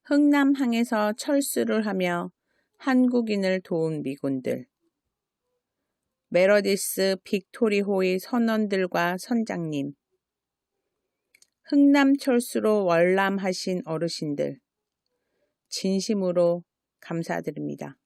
흥남항에서 철수를 하며 한국인을 도운 미군들. 메러디스 빅토리호의 선원들과 선장님. 흥남 철수로 월남하신 어르신들. 진심으로 감사드립니다.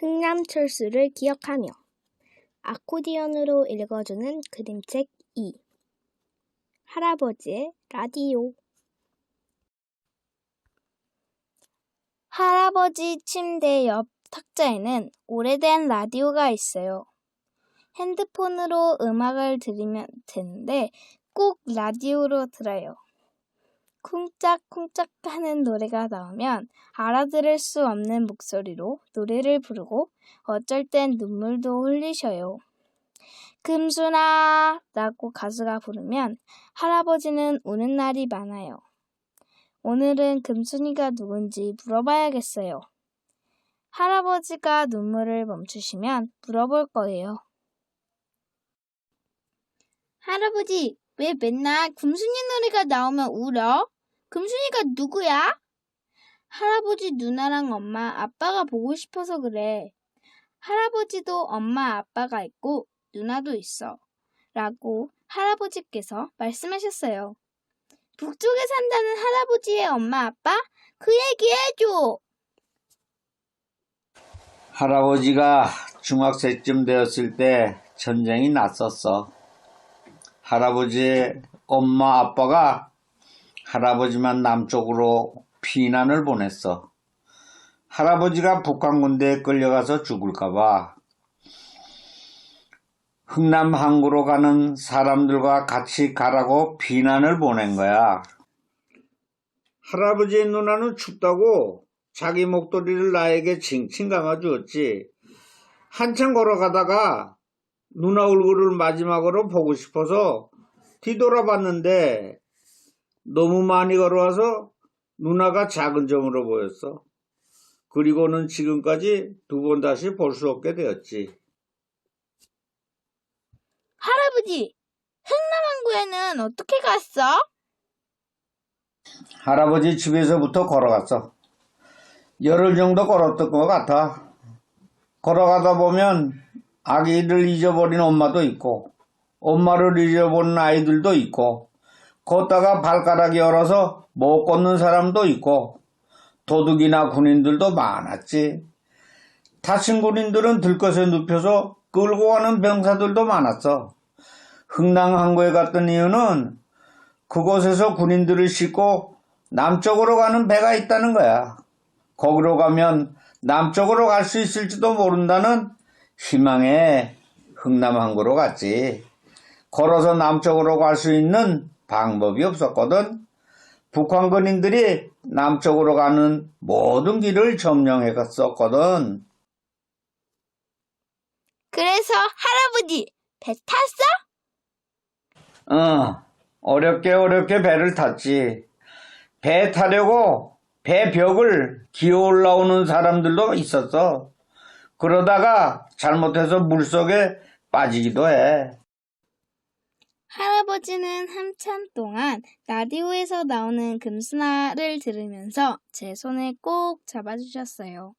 흥남 철수를 기억하며 아코디언으로 읽어주는 그림책 2. 할아버지의 라디오. 할아버지 침대 옆 탁자에는 오래된 라디오가 있어요. 핸드폰으로 음악을 들으면 되는데 꼭 라디오로 들어요. 쿵짝쿵짝 하는 노래가 나오면 알아들을 수 없는 목소리로 노래를 부르고 어쩔 땐 눈물도 흘리셔요. 금순아 라고 가수가 부르면 할아버지는 우는 날이 많아요. 오늘은 금순이가 누군지 물어봐야겠어요. 할아버지가 눈물을 멈추시면 물어볼 거예요. 할아버지, 왜 맨날 금순이 노래가 나오면 울어? 금순이가 누구야? 할아버지 누나랑 엄마, 아빠가 보고 싶어서 그래. 할아버지도 엄마, 아빠가 있고 누나도 있어. 라고 할아버지께서 말씀하셨어요. 북쪽에 산다는 할아버지의 엄마, 아빠? 그 얘기 해줘! 할아버지가 중학생쯤 되었을 때 전쟁이 났었어. 할아버지의 엄마, 아빠가 할아버지만 남쪽으로 피난을 보냈어. 할아버지가 북한 군대에 끌려가서 죽을까봐 흥남 항구로 가는 사람들과 같이 가라고 피난을 보낸 거야. 할아버지의 누나는 춥다고 자기 목도리를 나에게 칭칭 감아주었지. 한참 걸어가다가 누나 얼굴을 마지막으로 보고 싶어서 뒤돌아봤는데 너무 많이 걸어와서 누나가 작은 점으로 보였어. 그리고는 지금까지 두 번 다시 볼 수 없게 되었지. 할아버지, 흥남항구에는 어떻게 갔어? 할아버지 집에서부터 걸어갔어. 열흘 정도 걸었던 것 같아. 걸어가다 보면 아기를 잊어버린 엄마도 있고 엄마를 잊어버린 아이들도 있고 걷다가 발가락이 얼어서 못 걷는 사람도 있고 도둑이나 군인들도 많았지. 다친 군인들은 들것에 눕혀서 끌고 가는 병사들도 많았어. 흥남항구에 갔던 이유는 그곳에서 군인들을 싣고 남쪽으로 가는 배가 있다는 거야. 거기로 가면 남쪽으로 갈 수 있을지도 모른다는 희망에 흥남항구로 갔지. 걸어서 남쪽으로 갈 수 있는 방법이 없었거든. 북한 군인들이 남쪽으로 가는 모든 길을 점령해 갔었거든. 그래서 할아버지, 배 탔어? 어렵게 배를 탔지. 배 타려고 배 벽을 기어 올라오는 사람들도 있었어. 그러다가 잘못해서 물속에 빠지기도 해. 할아버지는 한참 동안 라디오에서 나오는 금수나를 들으면서 제 손을 꼭 잡아주셨어요.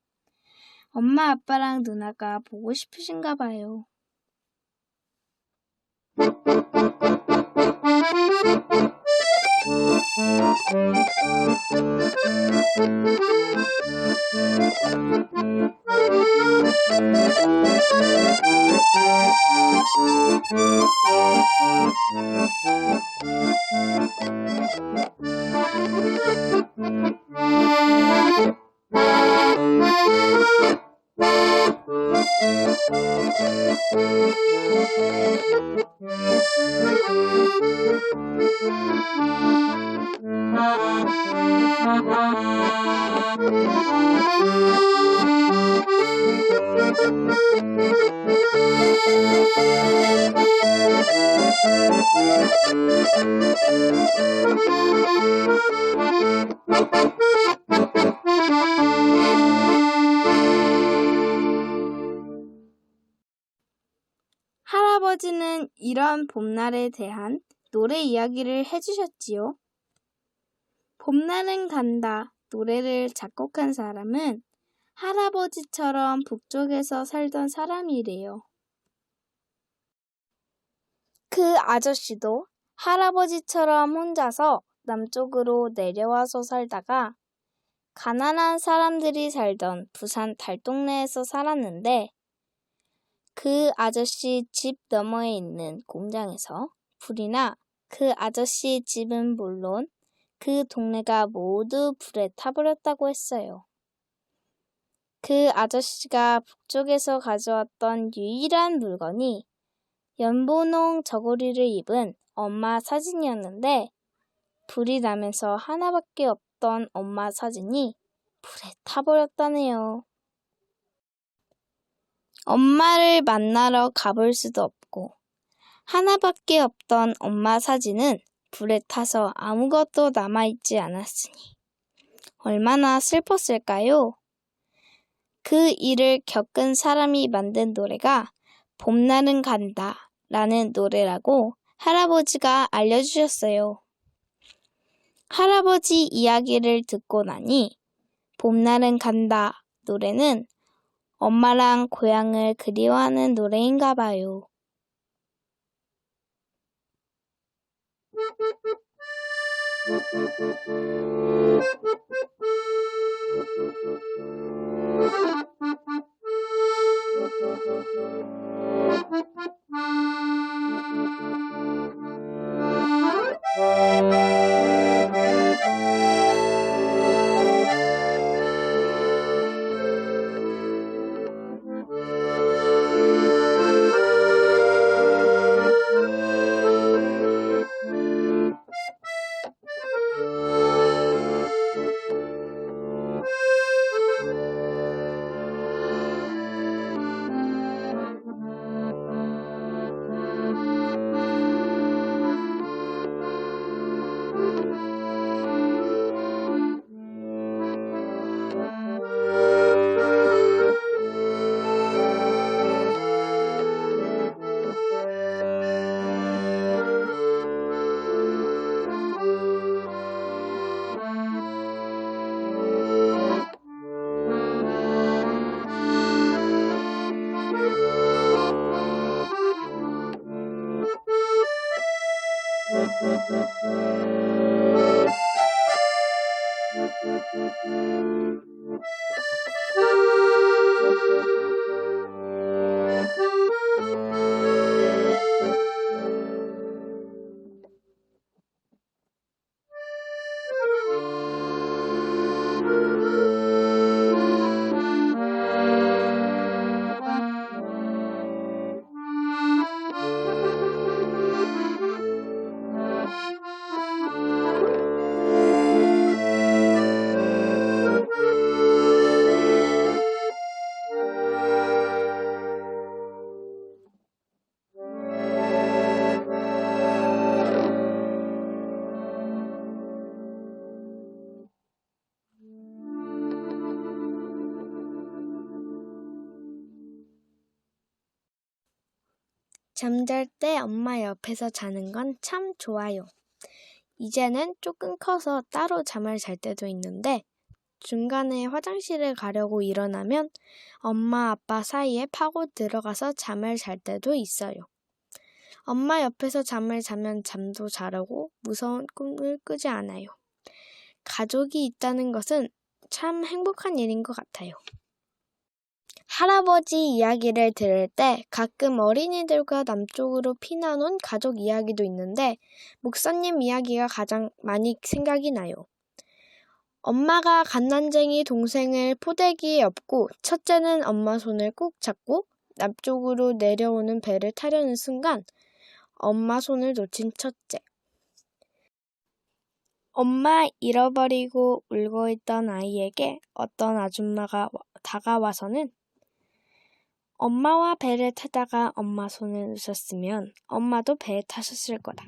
엄마, 아빠랑 누나가 보고 싶으신가 봐요. 할아버지는 이런 봄날에 대한 노래 이야기를 해주셨지요. 봄날은 간다 노래를 작곡한 사람은 할아버지처럼 북쪽에서 살던 사람이래요. 그 아저씨도 할아버지처럼 혼자서 남쪽으로 내려와서 살다가 가난한 사람들이 살던 부산 달동네에서 살았는데 그 아저씨 집 너머에 있는 공장에서 불이 나 그 아저씨 집은 물론 그 동네가 모두 불에 타버렸다고 했어요. 그 아저씨가 북쪽에서 가져왔던 유일한 물건이 연분홍 저고리를 입은 엄마 사진이었는데 불이 나면서 하나밖에 없던 엄마 사진이 불에 타버렸다네요. 엄마를 만나러 가볼 수도 없고 하나밖에 없던 엄마 사진은 불에 타서 아무것도 남아있지 않았으니 얼마나 슬펐을까요? 그 일을 겪은 사람이 만든 노래가 봄날은 간다 라는 노래라고 할아버지가 알려주셨어요. 할아버지 이야기를 듣고 나니 봄날은 간다 노래는 엄마랑 고향을 그리워하는 노래인가 봐요. 잠잘 때 엄마 옆에서 자는 건 참 좋아요. 이제는 조금 커서 따로 잠을 잘 때도 있는데 중간에 화장실을 가려고 일어나면 엄마 아빠 사이에 파고 들어가서 잠을 잘 때도 있어요. 엄마 옆에서 잠을 자면 잠도 잘 오고 무서운 꿈을 꾸지 않아요. 가족이 있다는 것은 참 행복한 일인 것 같아요. 할아버지 이야기를 들을 때 가끔 어린이들과 남쪽으로 피난 온 가족 이야기도 있는데 목사님 이야기가 가장 많이 생각이 나요. 엄마가 갓난쟁이 동생을 포대기에 업고 첫째는 엄마 손을 꼭 잡고 남쪽으로 내려오는 배를 타려는 순간 엄마 손을 놓친 첫째. 엄마 잃어버리고 울고 있던 아이에게 어떤 아줌마가 다가와서는 엄마와 배를 타다가 엄마 손을 놓으셨으면 엄마도 배에 타셨을 거다.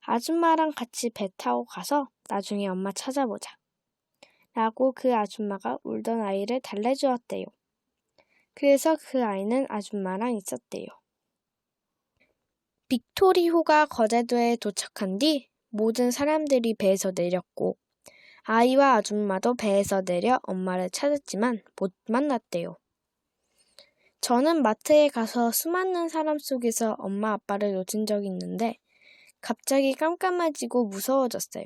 아줌마랑 같이 배 타고 가서 나중에 엄마 찾아보자. 라고 그 아줌마가 울던 아이를 달래주었대요. 그래서 그 아이는 아줌마랑 있었대요. 빅토리호가 거제도에 도착한 뒤 모든 사람들이 배에서 내렸고 아이와 아줌마도 배에서 내려 엄마를 찾았지만 못 만났대요. 저는 마트에 가서 수많은 사람 속에서 엄마 아빠를 놓친 적이 있는데 갑자기 깜깜해지고 무서워졌어요.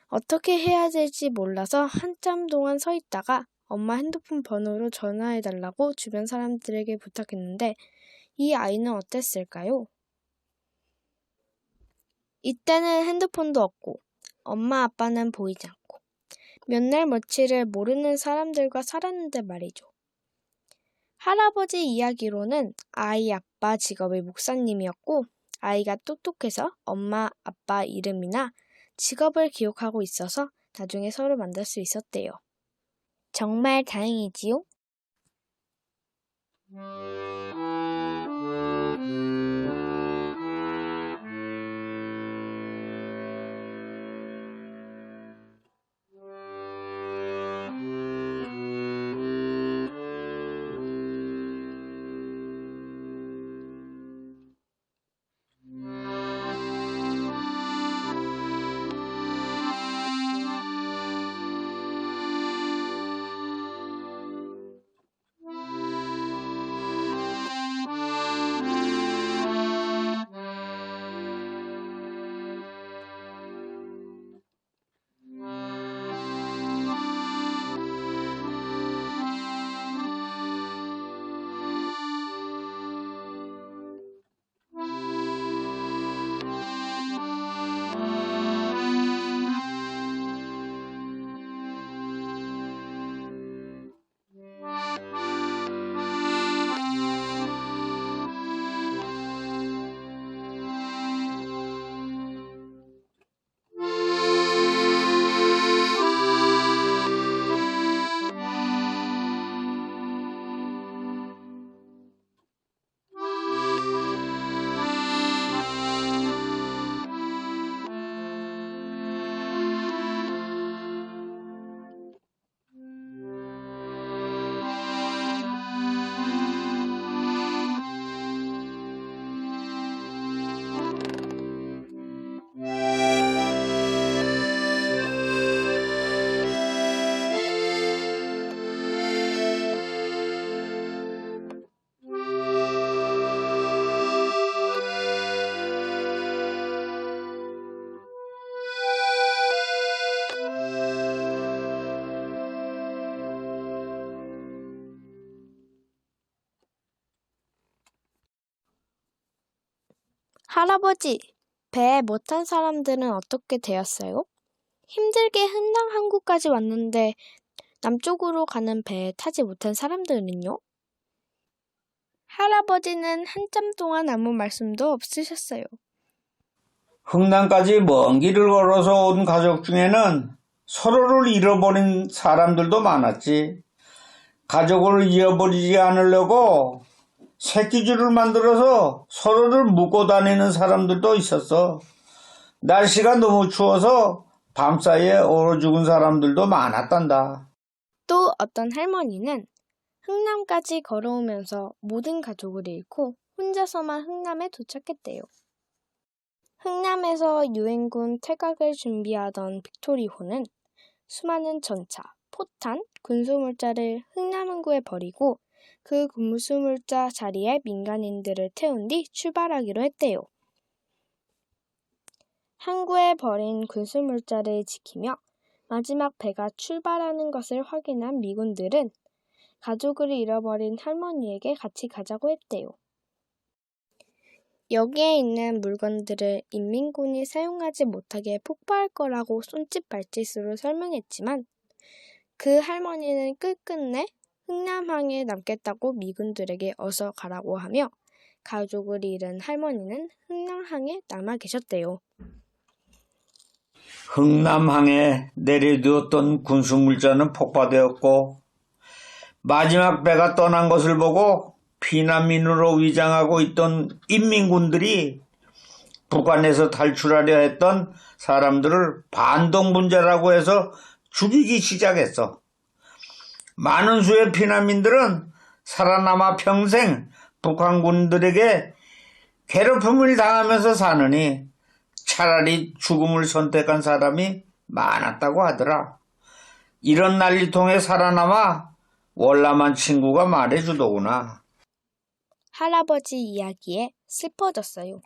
어떻게 해야 될지 몰라서 한참 동안 서 있다가 엄마 핸드폰 번호로 전화해달라고 주변 사람들에게 부탁했는데 이 아이는 어땠을까요? 이때는 핸드폰도 없고 엄마 아빠는 보이지 않고 몇 날 며칠을 모르는 사람들과 살았는데 말이죠. 할아버지 이야기로는 아이 아빠 직업이 목사님이었고 아이가 똑똑해서 엄마 아빠 이름이나 직업을 기억하고 있어서 나중에 서로 만날 수 있었대요. 정말 다행이지요? 할아버지, 배에 못 탄 사람들은 어떻게 되었어요? 힘들게 흥남 항구까지 왔는데 남쪽으로 가는 배에 타지 못한 사람들은요? 할아버지는 한참 동안 아무 말씀도 없으셨어요. 흥남까지 먼 길을 걸어서 온 가족 중에는 서로를 잃어버린 사람들도 많았지. 가족을 잃어버리지 않으려고 새끼줄을 만들어서 서로를 묶고 다니는 사람들도 있었어. 날씨가 너무 추워서 밤사이에 얼어 죽은 사람들도 많았단다. 또 어떤 할머니는 흥남까지 걸어오면서 모든 가족을 잃고 혼자서만 흥남에 도착했대요. 흥남에서 유엔군 퇴각을 준비하던 빅토리호는 수많은 전차, 포탄, 군수물자를 흥남항구에 버리고 그 군수물자 자리에 민간인들을 태운 뒤 출발하기로 했대요. 항구에 버린 군수물자를 지키며 마지막 배가 출발하는 것을 확인한 미군들은 가족을 잃어버린 할머니에게 같이 가자고 했대요. 여기에 있는 물건들을 인민군이 사용하지 못하게 폭파할 거라고 손짓발짓으로 설명했지만 그 할머니는 끝끝내 흥남항에 남겠다고 미군들에게 어서 가라고 하며 가족을 잃은 할머니는 흥남항에 남아 계셨대요. 흥남항에 내려두었던 군수물자는 폭파되었고 마지막 배가 떠난 것을 보고 피난민으로 위장하고 있던 인민군들이 북한에서 탈출하려 했던 사람들을 반동분자라고 해서 죽이기 시작했어. 많은 수의 피난민들은 살아남아 평생 북한군들에게 괴롭힘을 당하면서 사느니 차라리 죽음을 선택한 사람이 많았다고 하더라. 이런 난리통에 살아남아 월남한 친구가 말해주더구나. 할아버지 이야기에 슬퍼졌어요.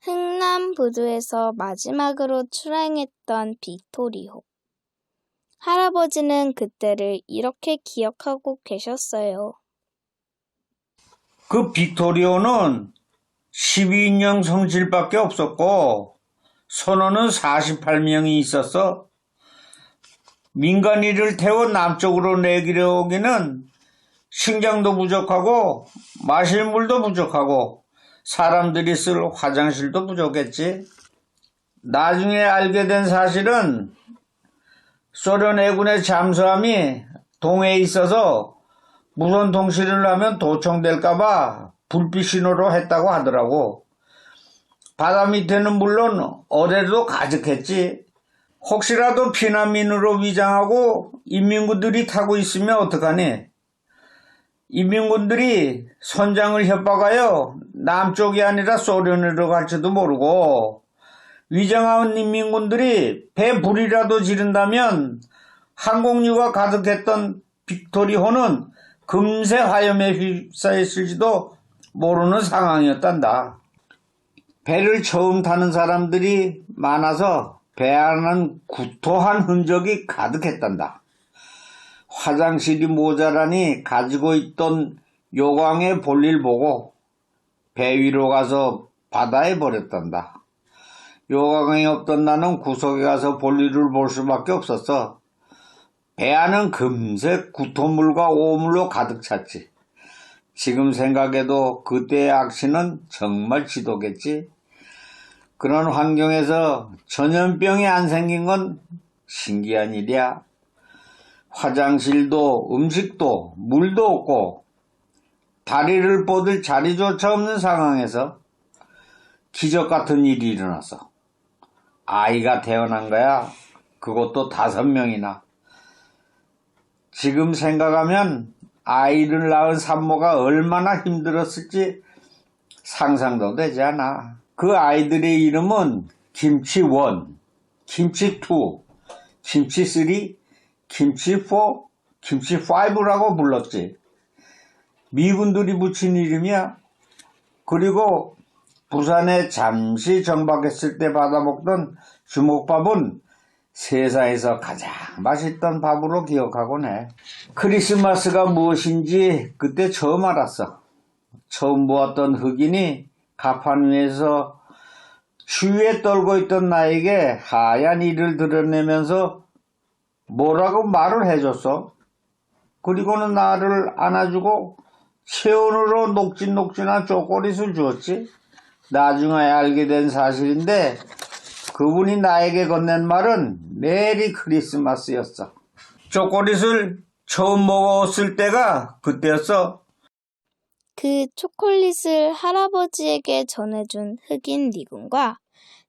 흥남부두에서 마지막으로 출항했던 빅토리호. 할아버지는 그때를 이렇게 기억하고 계셨어요. 그 빅토리오는 12인용 성질밖에 없었고 선원은 48명이 있었어. 민간인을 태워 남쪽으로 내기려오기는 식량도 부족하고 마실 물도 부족하고 사람들이 쓸 화장실도 부족했지. 나중에 알게 된 사실은 소련 해군의 잠수함이 동해에 있어서 무선 통신을 하면 도청될까봐 불빛 신호로 했다고 하더라고. 바다 밑에는 물론 어뢰도 가득했지. 혹시라도 피난민으로 위장하고 인민군들이 타고 있으면 어떡하니? 인민군들이 선장을 협박하여 남쪽이 아니라 소련으로 갈지도 모르고 위장한 인민군들이 배 불이라도 지른다면 항공유가 가득했던 빅토리호는 금세 화염에 휩싸였을지도 모르는 상황이었단다. 배를 처음 타는 사람들이 많아서 배 안은 구토한 흔적이 가득했단다. 화장실이 모자라니 가지고 있던 요강의 볼일 보고 배 위로 가서 바다에 버렸단다. 요강이 없던 나는 구석에 가서 볼일을 볼 수밖에 없었어. 배 안은 금세 구토물과 오물로 가득 찼지. 지금 생각해도 그때의 악취는 정말 지독했지. 그런 환경에서 전염병이 안 생긴 건 신기한 일이야. 화장실도 음식도 물도 없고 다리를 뻗을 자리조차 없는 상황에서 기적 같은 일이 일어났어. 아이가 태어난 거야. 그것도 5명이나. 지금 생각하면 아이를 낳은 산모가 얼마나 힘들었을지 상상도 되지 않아. 그 아이들의 이름은 김치1, 김치2, 김치3, 김치4, 김치5라고 불렀지. 미군들이 붙인 이름이야. 그리고 부산에 잠시 정박했을 때 받아먹던 주먹밥은 세상에서 가장 맛있던 밥으로 기억하곤 해. 크리스마스가 무엇인지 그때 처음 알았어. 처음 보았던 흑인이 가판 위에서 추위에 떨고 있던 나에게 하얀 이를 드러내면서 뭐라고 말을 해줬어. 그리고는 나를 안아주고 체온으로 녹진녹진한 초콜릿을 주었지. 나중에 알게 된 사실인데 그분이 나에게 건넨 말은 메리 크리스마스였어. 초콜릿을 처음 먹었을 때가 그때였어. 그 초콜릿을 할아버지에게 전해준 흑인 미군과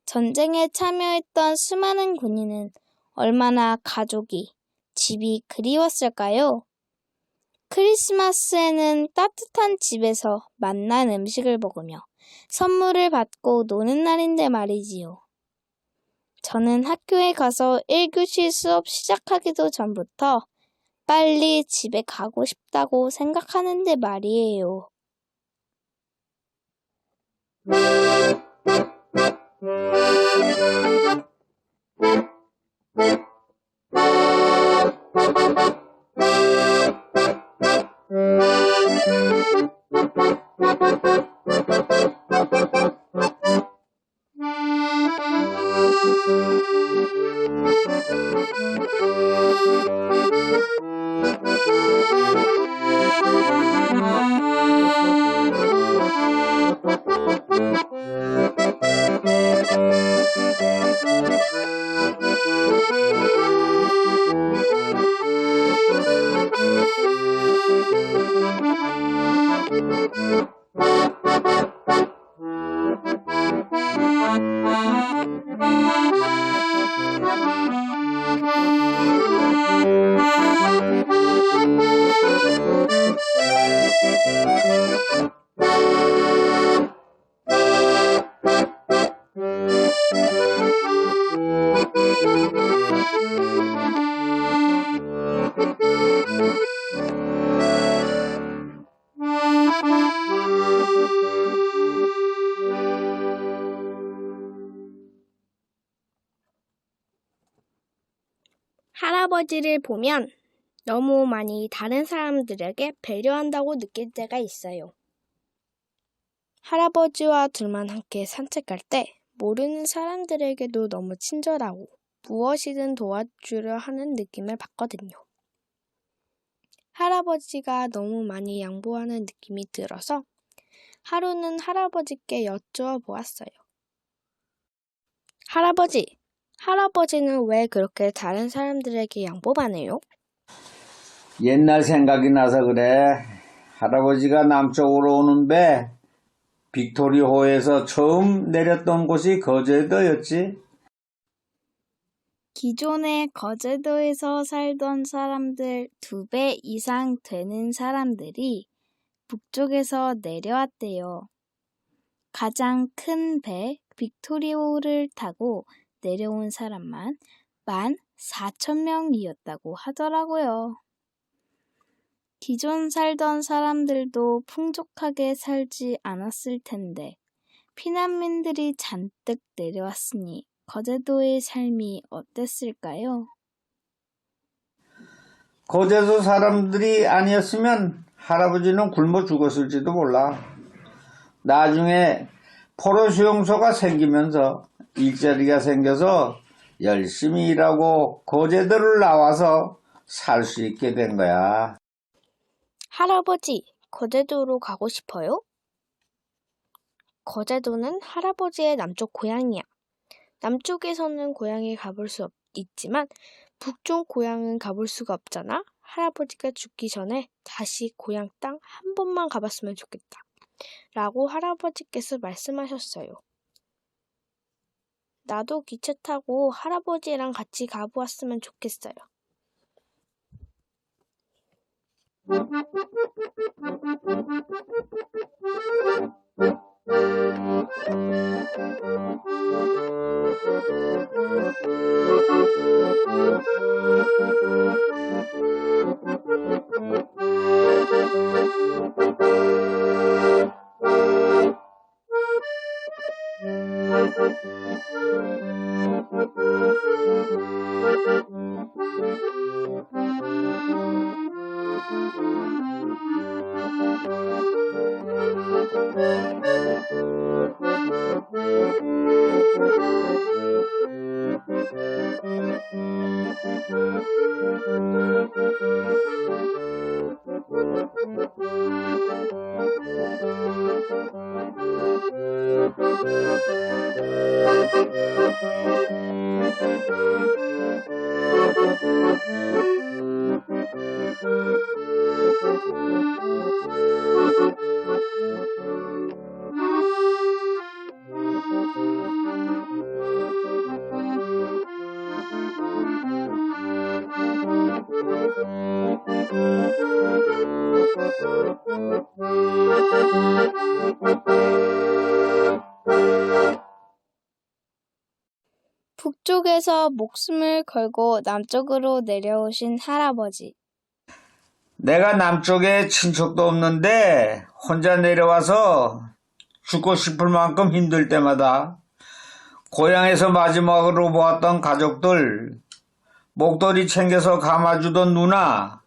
전쟁에 참여했던 수많은 군인은 얼마나 가족이, 집이 그리웠을까요? 크리스마스에는 따뜻한 집에서 맛난 음식을 먹으며 선물을 받고 노는 날인데 말이지요. 저는 학교에 가서 1교시 수업 시작하기도 전부터 빨리 집에 가고 싶다고 생각하는데 말이에요. 할아버지를 보면 너무 많이 다른 사람들에게 배려한다고 느낄 때가 있어요. 할아버지와 둘만 함께 산책할 때 모르는 사람들에게도 너무 친절하고 무엇이든 도와주려 하는 느낌을 받거든요. 할아버지가 너무 많이 양보하는 느낌이 들어서 하루는 할아버지께 여쭈어보았어요. 할아버지는 왜 그렇게 다른 사람들에게 양보만 해요? 옛날 생각이 나서 그래. 할아버지가 남쪽으로 오는 배 빅토리호에서 처음 내렸던 곳이 거제도였지. 기존에 거제도에서 살던 사람들 2배 이상 되는 사람들이 북쪽에서 내려왔대요. 가장 큰 배 빅토리호를 타고 내려온 사람만 14,000명이었다고 하더라고요. 기존 살던 사람들도 풍족하게 살지 않았을 텐데 피난민들이 잔뜩 내려왔으니 거제도의 삶이 어땠을까요? 거제도 사람들이 아니었으면 할아버지는 굶어 죽었을지도 몰라. 나중에 포로 수용소가 생기면서 일자리가 생겨서 열심히 일하고 거제도를 나와서 살 수 있게 된 거야. 할아버지, 거제도로 가고 싶어요? 거제도는 할아버지의 남쪽 고향이야. 남쪽에서는 고향에 가볼 수 있지만 북쪽 고향은 가볼 수가 없잖아. 할아버지가 죽기 전에 다시 고향 땅 한 번만 가봤으면 좋겠다. 라고 할아버지께서 말씀하셨어요. 나도 기차 타고 할아버지랑 같이 가보았으면 좋겠어요. 북쪽에서 목숨을 걸고 남쪽으로 내려오신 할아버지. 내가 남쪽에 친척도 없는데 혼자 내려와서 죽고 싶을 만큼 힘들 때마다 고향에서 마지막으로 보았던 가족들, 목도리 챙겨서 감아주던 누나,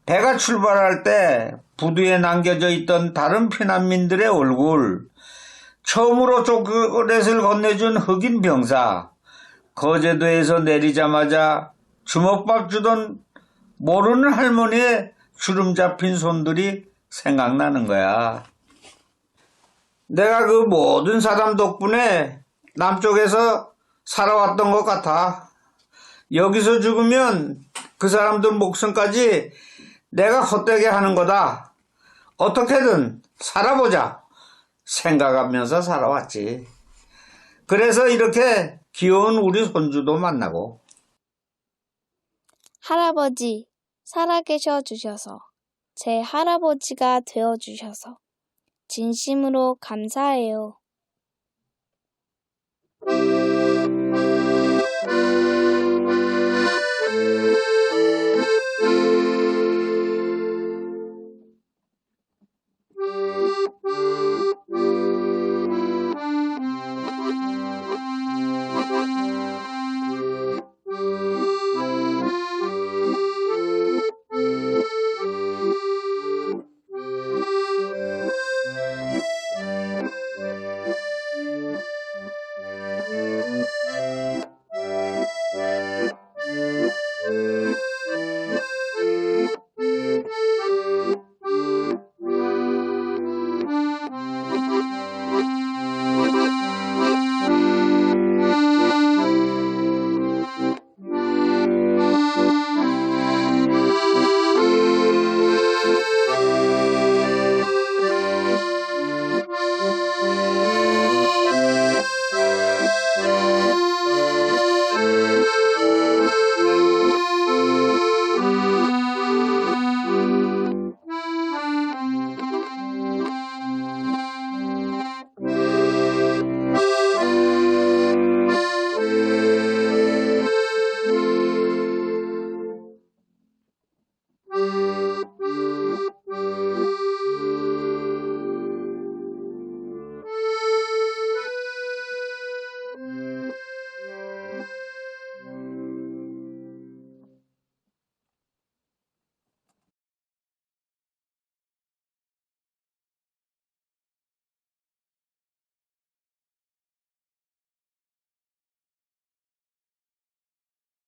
배가 출발할 때 부두에 남겨져 있던 다른 피난민들의 얼굴, 처음으로 초콜릿을 건네준 흑인 병사, 거제도에서 내리자마자 주먹밥 주던 모르는 할머니의 주름 잡힌 손들이 생각나는 거야. 내가 그 모든 사람 덕분에 남쪽에서 살아왔던 것 같아. 여기서 죽으면 그 사람들 목숨까지 내가 헛되게 하는 거다. 어떻게든 살아보자 생각하면서 살아왔지. 그래서 이렇게 귀여운 우리 손주도 만나고. 할아버지, 살아계셔 주셔서, 제 할아버지가 되어 주셔서 진심으로 감사해요.